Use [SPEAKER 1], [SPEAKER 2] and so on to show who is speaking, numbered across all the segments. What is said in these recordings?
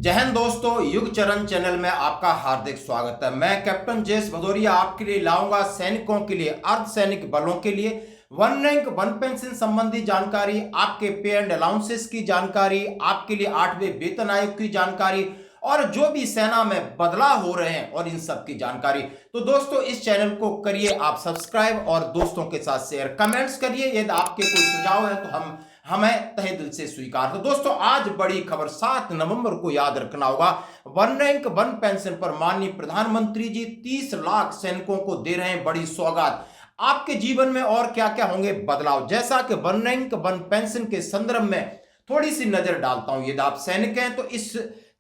[SPEAKER 1] जय हिंद दोस्तों, युग चरण चैनल में आपका हार्दिक स्वागत है। मैं कैप्टन जेस भदौरिया आपके लिए लाऊंगा सैनिकों के लिए, अर्धसैनिक बलों के लिए वन रैंक वन पेंशन संबंधी जानकारी, आपके पे एंड अलाउंसेस की जानकारी, आपके लिए 8वें वेतन आयोग की जानकारी और जो भी सेना में बदलाव हो रहे हैं और इन सब की जानकारी। तो दोस्तों इस चैनल को करिए आप सब्सक्राइब और दोस्तों के साथ शेयर, कमेंट्स करिए। यदि आपके कोई सुझाव है तो हमें तहे दिल से स्वीकार। तो दोस्तों आज बड़ी खबर, 7 नवंबर को याद रखना होगा, वन रैंक वन पेंशन पर माननीय प्रधानमंत्री जी 30 लाख सैनिकों को दे रहे हैं बड़ी सौगात। आपके जीवन में और क्या क्या होंगे बदलाव, जैसा कि वन रैंक वन पेंशन के संदर्भ में थोड़ी सी नजर डालता हूं। यदि आप सैनिक हैं तो इस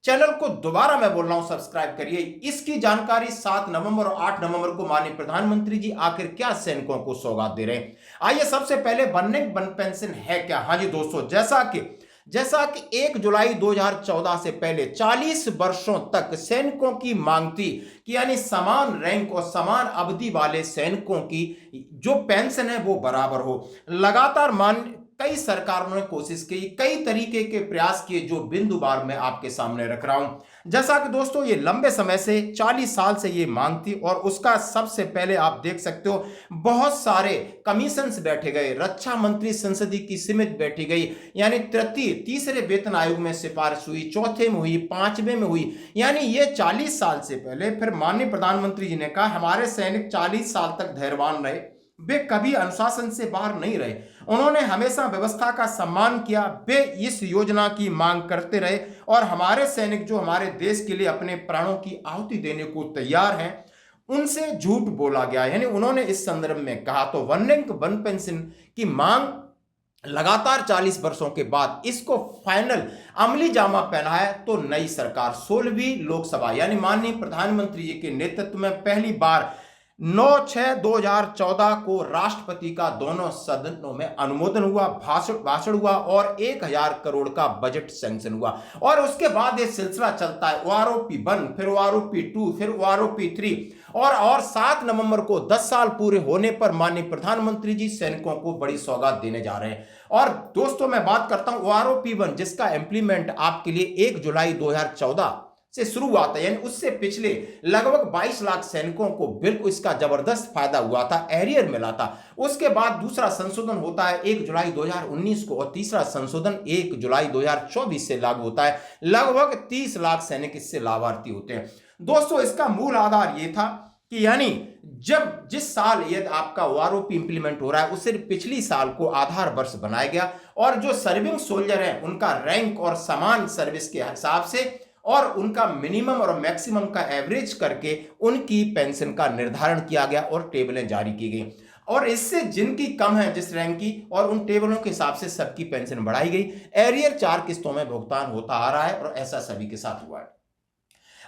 [SPEAKER 1] चैनल को दोबारा मैं बोल रहा हूं सब्सक्राइब करिए। इसकी जानकारी 7 नवंबर और 8 नवंबर को माननीय प्रधानमंत्री जी आखिर क्या सैनिकों को सौगात दे रहे हैं। आइए सबसे पहले वन रैंक वन पेंशन है क्या। हाँ जी दोस्तों, जैसा कि 1 जुलाई 2014 से पहले 40 वर्षों तक सैनिकों की मांग थी कि यानी समान रैंक और समान अवधि वाले सैनिकों की जो पेंशन है वो बराबर हो। लगातार कई सरकारों ने कोशिश की, कई तरीके के प्रयास किए, जो बिंदुवार में आपके सामने रख रहा हूं। जैसा कि दोस्तों ये लंबे समय से 40 साल से ये मांग थी और उसका सबसे पहले आप देख सकते हो बहुत सारे कमीशंस बैठे गए, रक्षा मंत्री संसदीय की समिति बैठी गई, यानी तृतीय तीसरे वेतन आयोग में सिफारिश हुई, चौथे में हुई, पांचवें में हुई। यानी ये 40 साल से पहले फिर माननीय प्रधानमंत्री जी ने कहा हमारे सैनिक 40 साल तक धैर्यवान रहे, वे कभी अनुशासन से बाहर नहीं रहे, उन्होंने हमेशा व्यवस्था का सम्मान किया, वे इस योजना की मांग करते रहे और हमारे सैनिक जो हमारे देश के लिए अपने प्राणों की आहुति देने को तैयार हैं, उनसे झूठ बोला गया। यानी उन्होंने इस संदर्भ में कहा। तो वन रैंक वन पेंशन की मांग लगातार 40 वर्षों के बाद इसको फाइनल अमली जामा पहना है तो नई सरकार 16वीं लोकसभा यानी माननीय प्रधानमंत्री जी के नेतृत्व में पहली बार 9/6/2014 को राष्ट्रपति का दोनों सदनों में अनुमोदन हुआ, भाषण हुआ और 1000 करोड़ का बजट सैंक्शन हुआ। और उसके बाद ये सिलसिला चलता है, ओआरओपी 1, फिर ओआरओपी 2, फिर ओआरओपी 3 और 7 नवंबर को 10 साल पूरे होने पर माननीय प्रधानमंत्री जी सैनिकों को बड़ी सौगात देने जा रहे हैं। और दोस्तों मैं बात करता हूं ओआरओपी 1 जिसका इंप्लीमेंट आपके लिए 1 जुलाई 2014 से शुरू हुआ था, यानी उससे पिछले लगभग 22 लाख सैनिकों को बिल्कुल इसका जबरदस्त फायदा हुआ था, एरियर मिला था। उसके बाद दूसरा संशोधन होता है 1 जुलाई 2019 को और तीसरा संशोधन 1 जुलाई 2024 से लागू होता है। लगभग 30 लाख सैनिक इससे लाभार्थी होते हैं। दोस्तों इसका मूल आधार यह था कि यानी जिस साल यदि आपका ओआरओपी इंप्लीमेंट हो रहा है उससे पिछली साल को आधार वर्ष बनाया गया और जो सर्विंग सोल्जर है उनका रैंक और समान सर्विस के हिसाब से और उनका मिनिमम और मैक्सिमम का एवरेज करके उनकी पेंशन का निर्धारण किया गया और टेबलें जारी की गई। और इससे जिनकी कम है जिस रैंक की, और उन टेबलों के हिसाब से सबकी पेंशन बढ़ाई गई। एरियर 4 किस्तों में भुगतान होता आ रहा है और ऐसा सभी के साथ हुआ है।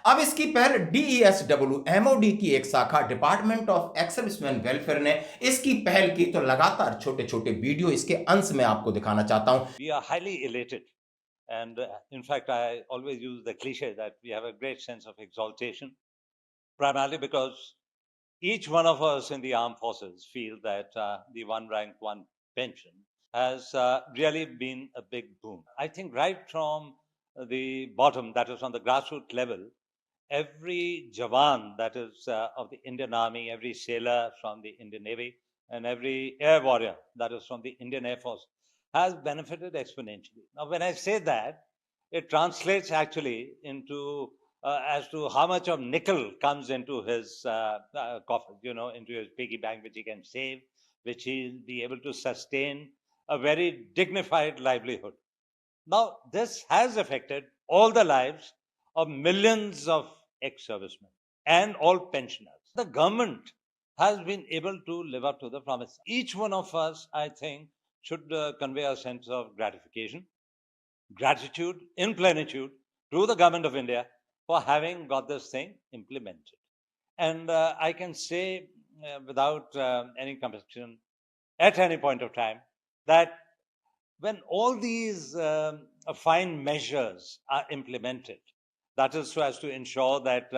[SPEAKER 1] अब इसकी पहल डीईएसडब्ल्यू एमओडी की एक शाखा डिपार्टमेंट ऑफ एक्स-सर्विसमैन वेलफेयर ने इसकी पहल की। तो लगातार छोटे छोटे वीडियो इसके अंश में आपको दिखाना चाहता हूं।
[SPEAKER 2] We are highly elated. And in fact, I always use the cliche that we have a great sense of exaltation, primarily because each one of us in the armed forces feel that the one rank, one pension has really been a big boon. I think right from the bottom, that is on the grassroots level, every Jawan that is of the Indian Army, every sailor from the Indian Navy, and every air warrior that is from the Indian Air Force has benefited exponentially. Now, when I say that, it translates actually into as to how much of nickel comes into his coffers, into his piggy bank, which he can save, which he'll be able to sustain a very dignified livelihood. Now, this has affected all the lives of millions of ex-servicemen and all pensioners. The government has been able to live up to the promise. Each one of us, I think, should convey a sense of gratification, gratitude in plenitude to the government of India for having got this thing implemented. And I can say without any compulsion at any point of time that when all these fine measures are implemented, that is so as to ensure that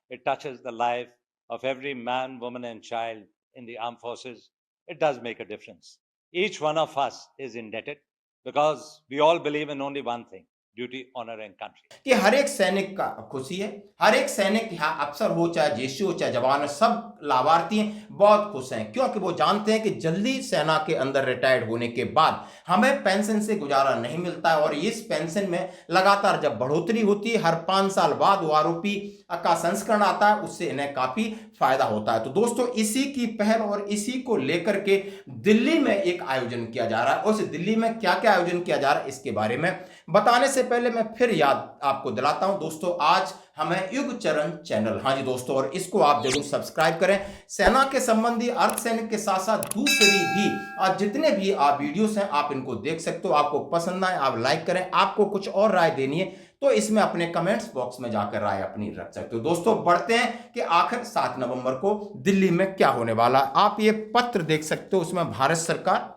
[SPEAKER 2] it touches the life of every man, woman, and child in the armed forces, it does make a difference. Each one of us is indebted because we all believe in only one thing, duty, honor, and country.
[SPEAKER 1] कि हर एक सैनिक का खुशी है, हर एक सैनिक यहाँ अफसर हो चाहे जेसी हो चाहे जवान हो, सब लाभार्थी हैं, बहुत खुश हैं क्योंकि वो जानते हैं कि जल्दी सेना के अंदर रिटायर्ड होने के बाद हमें पेंशन से गुजारा नहीं मिलता है और इस पेंशन में लगातार जब बढ़ोतरी होती है हर 5 साल बाद वो आरोपी का संस्करण आता है, उससे इन्हें काफी फायदा होता है। तो दोस्तों इसी की पहल और इसी को लेकर के दिल्ली में एक आयोजन किया जा रहा है। उस दिल्ली में क्या क्या आयोजन किया जा रहा है इसके बारे में बताने से पहले मैं फिर याद आपको दिलाता हूं दोस्तों, आज हमें युग चरण चैनल, हाँ जी दोस्तों, और इसको आप जरूर सब्सक्राइब करें। सेना के संबंधी अर्धसैनिक के साथ साथ दूसरी भी जितने भी आप वीडियोस हैं आप इनको देख सकते हो। आपको पसंद आए आप लाइक करें, आपको कुछ और राय देनी है तो इसमें अपने कमेंट्स बॉक्स में जाकर राय अपनी रख सकते हो। दोस्तों बढ़ते हैं कि आखिर 7 नवंबर को दिल्ली में क्या होने वाला। आप ये पत्र देख सकते हो, उसमें भारत सरकार,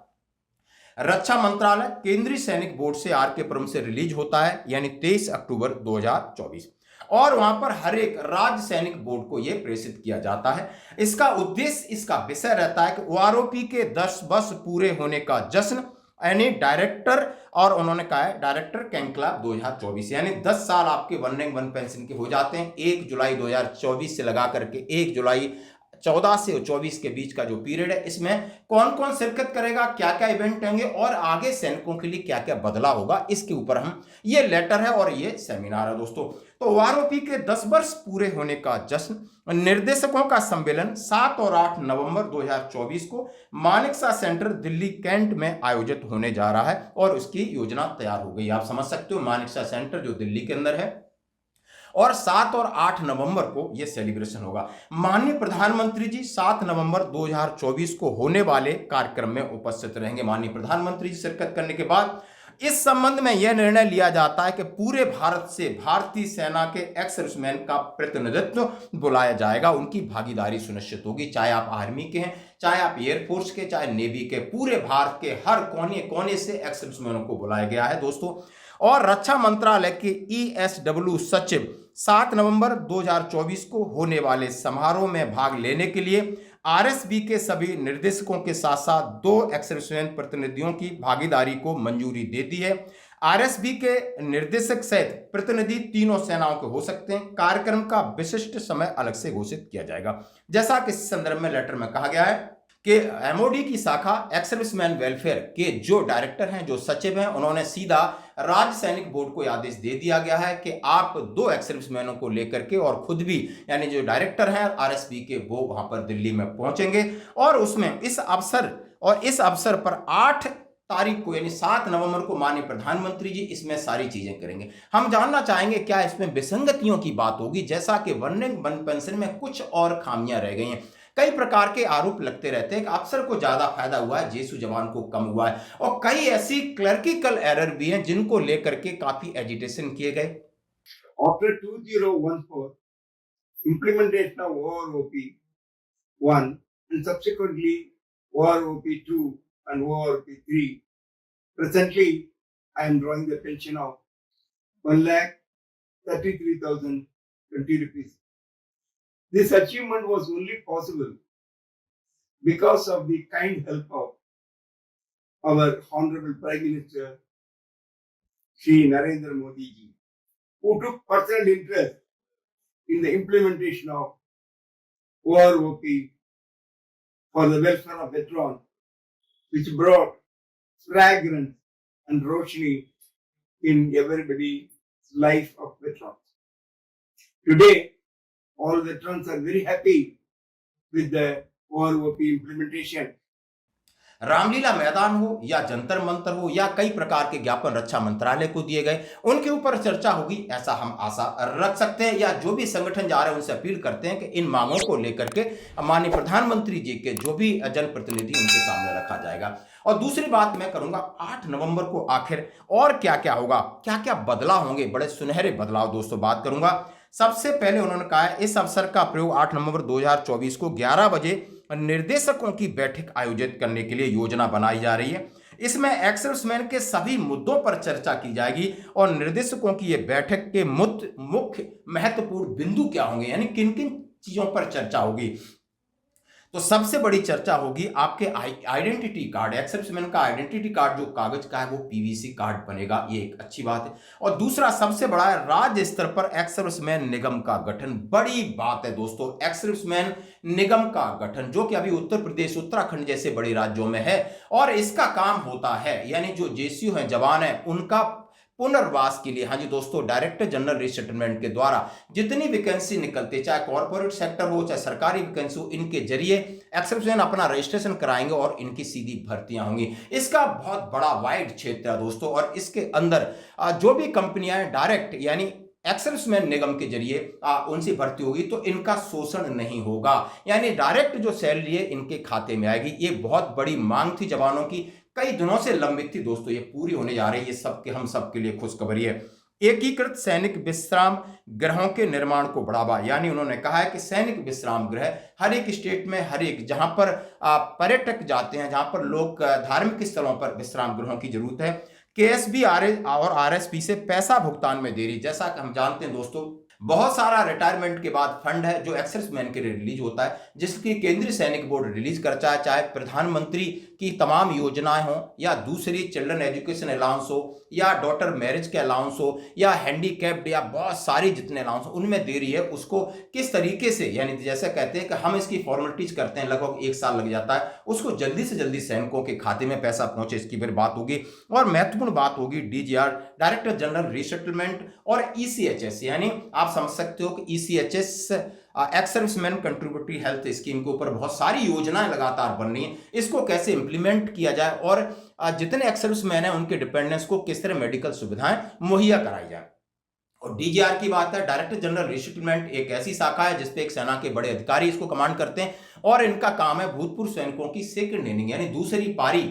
[SPEAKER 1] रक्षा मंत्रालय, केंद्रीय सैनिक बोर्ड से RK-पुरम से रिलीज होता है, यानी 23 अक्टूबर 2024, और वहां पर हर एक राज्य सैनिक बोर्ड को यह प्रेषित किया जाता है। इसका उद्देश्य, इसका विषय रहता है कि OROP के 10 वर्ष पूरे होने का जश्न, यानी डायरेक्टर, और उन्होंने कहा है डायरेक्टर कैंक्लाब 2024, यानी 10 साल आपके वन रैंक वन पेंशन के हो जाते हैं। 1 जुलाई 2024 से लगा करके 1 जुलाई 14 से 24 के बीच का जो पीरियड है, इसमें कौन कौन शिरकत करेगा, क्या क्या इवेंट होंगे और आगे सैनिकों के लिए क्या क्या बदलाव होगा, इसके ऊपर हम, ये लेटर है और ये सेमिनार है दोस्तों। तो OROP के 10 वर्ष पूरे होने का जश्न, निर्देशकों का सम्मेलन 7 और 8 नवंबर 2024 को मानेकशॉ सेंटर दिल्ली कैंट में आयोजित होने जा रहा है और उसकी योजना तैयार हो गई। आप समझ सकते हो, मानेकशॉ सेंटर जो दिल्ली के अंदर है, और 7 और 8 नवंबर को यह सेलिब्रेशन होगा। माननीय प्रधानमंत्री जी 7 नवंबर 2024 को होने वाले कार्यक्रम में उपस्थित रहेंगे। माननीय प्रधानमंत्री जी शिरकत करने के बाद इस संबंध में यह निर्णय लिया जाता है कि पूरे भारत से भारतीय सेना के एक्स सर्विसमैन का प्रतिनिधित्व बुलाया जाएगा, उनकी भागीदारी सुनिश्चित होगी, चाहे आप आर्मी के हैं, चाहे आप एयरफोर्स के, चाहे नेवी के, पूरे भारत के हर कोने कोने से एक्स सर्विसमैनों को बुलाया गया है दोस्तों। और रक्षा मंत्रालय के ESW सचिव 7 नवंबर 2024 को होने वाले समारोह में भाग लेने के लिए RSB के सभी निर्देशकों के साथ साथ 2 एक्स सर्विसमैन प्रतिनिधियों की भागीदारी को मंजूरी दे दी है। RSB के निर्देशक सहित प्रतिनिधि तीनों सेनाओं के हो सकते हैं। कार्यक्रम का विशिष्ट समय अलग से घोषित किया जाएगा। जैसा कि इस संदर्भ में लेटर में कहा गया है कि MOD की शाखा एक्स सर्विसमैन वेलफेयर के जो डायरेक्टर हैं, जो सचिव हैं, उन्होंने सीधा राज्य सैनिक बोर्ड को आदेश दे दिया गया है कि आप 2 एक्स सर्विसमैनों को लेकर के और खुद भी, यानी जो डायरेक्टर हैं RSB के, वो वहां पर दिल्ली में पहुंचेंगे और उसमें इस अवसर पर 8 तारीख को, यानी 7 नवंबर को माननीय प्रधानमंत्री जी इसमें सारी चीजें करेंगे। हम जानना चाहेंगे क्या इसमें विसंगतियों की बात होगी, जैसा कि वन रैंक वन पेंशन में कुछ और खामियां रह गई हैं। कई प्रकार के आरोप लगते रहते हैं कि अफसर को ज्यादा फायदा हुआ है, जेसू जवान को कम हुआ है, और कई ऐसी क्लर्किकल एरर भी हैं जिनको लेकर के काफी एजिटेशन किए गए।
[SPEAKER 3] After 2014, implementation of OROP 1 and subsequently OROP 2 and OROP 3, presently I am drawing the pension of 1,33,020 rupees. This achievement was only possible because of the kind help of our Honorable Prime Minister Shri Narendra Modi ji, who took personal interest in the implementation of OROP for the welfare of veterans, which brought fragrance and roshni in everybody's life of veterans. Today, all veterans are very happy with the OROP implementation.
[SPEAKER 1] Ramlila मैदान हो या जंतर मंतर हो या कई प्रकार के ज्ञापन रक्षा मंत्रालय को दिए गए, उनके ऊपर चर्चा होगी ऐसा हम आशा रख सकते हैं, या जो भी संगठन जा रहे हैं उनसे अपील करते हैं कि इन मांगों को लेकर के माननीय प्रधानमंत्री जी के जो भी जनप्रतिनिधि उनके सामने रखा जाएगा। और दूसरी बात मैं करूंगा 8 नवंबर को आखिर और क्या क्या होगा, क्या क्या बदलाव होंगे, बड़े सुनहरे बदलाव दोस्तों बात करूंगा। सबसे पहले उन्होंने कहा है इस अवसर का प्रयोग 8 नवंबर 2024 को 11 बजे निर्देशकों की बैठक आयोजित करने के लिए योजना बनाई जा रही है। इसमें एक्स सर्विसमैन के सभी मुद्दों पर चर्चा की जाएगी और निर्देशकों की यह बैठक के मुख्य महत्वपूर्ण बिंदु क्या होंगे, यानी किन किन चीजों पर चर्चा होगी। तो सबसे बड़ी चर्चा होगी आपके आइडेंटिटी कार्ड, एक्स सर्विसमैन का आइडेंटिटी कार्ड जो कागज का है वो पीवीसी कार्ड बनेगा, ये एक अच्छी बात है। और दूसरा सबसे बड़ा है राज्य स्तर पर एक्स सर्विसमैन निगम का गठन। बड़ी बात है दोस्तों, एक्स सर्विसमैन निगम का गठन जो कि अभी उत्तर प्रदेश, उत्तराखंड जैसे बड़े राज्यों में है, और इसका काम होता है यानी जो जेसीयू हैं, जवान हैं, उनका पुनर्वास के लिए, हाँ जी दोस्तों, डायरेक्टर जनरल रिसेटलमेंट के द्वारा जितनी वैकेंसी निकलती, चाहे कॉर्पोरेट सेक्टर हो चाहे सरकारी वैकेंसी हो, इनके जरिए एक्स सर्विसमैन अपना रजिस्ट्रेशन कराएंगे और इनकी सीधी भर्तियां होंगी। इसका बहुत बड़ा वाइड क्षेत्र है दोस्तों, और इसके अंदर जो भी कंपनियां डायरेक्ट यानी एक्स सर्विसमैन निगम के जरिए उनसे भर्ती होगी तो इनका शोषण नहीं होगा, यानी डायरेक्ट जो सैलरी है इनके खाते में आएगी। ये बहुत बड़ी मांग थी जवानों की, कई दिनों से लंबित थी दोस्तों, ये पूरी होने जा रही है। ये सबके हम सबके लिए खुशखबरी है। एकीकृत सैनिक विश्राम गृहों के निर्माण को बढ़ावा, यानी उन्होंने कहा है कि सैनिक विश्राम गृह हर एक स्टेट में, हर एक जहां पर पर्यटक जाते हैं, जहां पर लोग धार्मिक स्थलों पर विश्राम गृहों की जरूरत है। केएसबी और आरएसपी से पैसा भुगतान में देरी, जैसा कि हम जानते हैं दोस्तों, बहुत सारा रिटायरमेंट के बाद फंड है जो एक्स सर्विसमैन के लिए रिलीज होता है, जिसकी केंद्रीय सैनिक बोर्ड रिलीज करता है, चाहे प्रधानमंत्री की तमाम योजनाएं हो या दूसरी चिल्ड्रन एजुकेशन अलाउंस हो या डॉटर मैरिज के अलाउंस हो या हैंडीकैप्ड या बहुत सारी जितने अलाउंस हो, उनमें देरी है। उसको किस तरीके से, यानी जैसे कहते हैं कि हम इसकी फॉर्मेलिटीज करते हैं, लगभग 1 साल लग जाता है, उसको जल्दी से जल्दी सैनिकों के खाते में पैसा पहुंचे, इसकी फिर बात होगी। और महत्वपूर्ण बात होगी डीजीआर, डायरेक्टर जनरल रिसेटलमेंट, और ईसीएचएस, यानी आप समझ सकते हो कि ECHS ex serviceman contributory health scheme के ऊपर बहुत सारी योजनाएं लगातार बन रही हैं, इसको कैसे इंप्लीमेंट किया जाए और जितने एक्स सर्विसमैन हैं उनके डिपेंडेंट्स को किस तरह मेडिकल सुविधाएं मुहैया कराई जाए। और डीजीआर की बात है, डायरेक्टर जनरल रिसेटलमेंट एक ऐसी शाखा है जिसपे एक सेना के बड़े अधिकारी इसको कमांड करते हैं, और इनका काम है भूतपूर्व सैनिकों की सेकंड इनिंग यानी दूसरी पारी,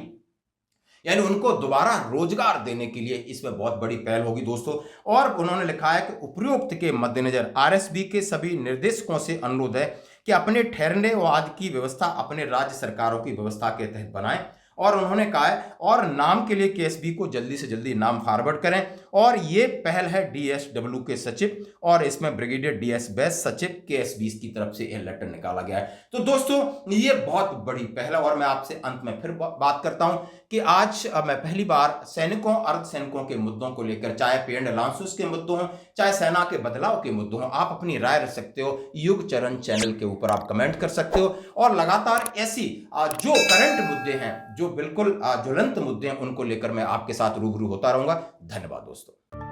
[SPEAKER 1] यानी उनको दोबारा रोजगार देने के लिए इसमें बहुत बड़ी पहल होगी दोस्तों। और उन्होंने लिखा है कि उपरोक्त के मद्देनजर आरएसबी के सभी निर्देशकों से अनुरोध है कि अपने ठहरने व आदि की व्यवस्था अपने राज्य सरकारों की व्यवस्था के तहत बनाएं। और उन्होंने कहा है और नाम के लिए केएसबी को जल्दी से जल्दी नाम फॉरवर्ड करें। और ये पहल है डीएसडब्ल्यू के सचिव, और इसमें ब्रिगेडियर डीएस बैस सचिव केएसबी की तरफ से यह लेटर निकाला गया है। तो दोस्तों ये बहुत बड़ी पहल है। और मैं आपसे अंत में फिर बात करता हूं कि आज मैं पहली बार सैनिकों, अर्धसैनिकों के मुद्दों को लेकर, चाहे पे एंड अलाउंसेस के मुद्दों हों, चाहे सेना के बदलाव के मुद्दों हों, आप अपनी राय रख सकते हो। युग चरण चैनल के ऊपर आप कमेंट कर सकते हो, और लगातार ऐसी जो करंट मुद्दे हैं, जो बिल्कुल ज्वलंत मुद्दे हैं, उनको लेकर मैं आपके साथ रूबरू होता रहूंगा। धन्यवाद दोस्तों।